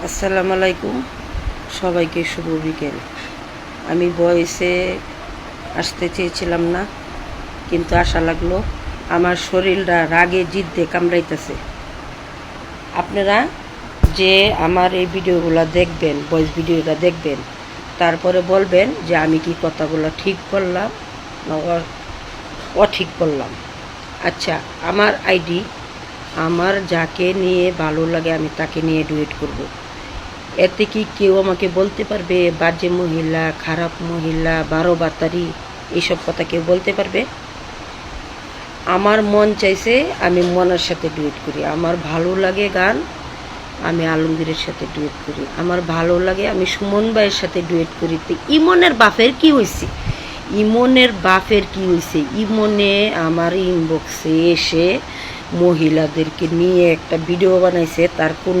আসসালামু আলাইকুম, সবাইকে শুভ বিকেল। আমি ভয়েসে আসতে চেয়েছিলাম না, কিন্তু আশা লাগলো। আমার শরীরটা রাগে জিদ্দে কামড়াইতেছে। আপনারা যে আমার এই ভিডিওগুলো দেখবেন, ভয়েস ভিডিওটা দেখবেন, তারপরে বলবেন যে আমি কি কথাগুলো ঠিক করলাম না অঠিক করলাম। আচ্ছা, আমার আইডি, আমার যাকে নিয়ে ভালো লাগে আমি তাকে নিয়ে ডুয়েট করব। এতে কি কেউ আমাকে বলতে পারবে বাজে মহিলা, খারাপ মহিলা, 12 বাতারি, এইসব কথা কেউ বলতে পারবে? আমার মন চাইছে আমি মনের সাথে ডুয়েট করি। আমার ভালো লাগে গান, আমি আলমগীরের সাথে ডুয়েট করি। আমার ভালো লাগে আমি সুমন ভাইয়ের সাথে ডুয়েট করি। তো ইমনের বাপের কি হয়েছে? ইমনে আমার ইনবক্সে এসে মহিলাদেরকে নিয়ে একটা ভিডিও বানাইছে। তার কোন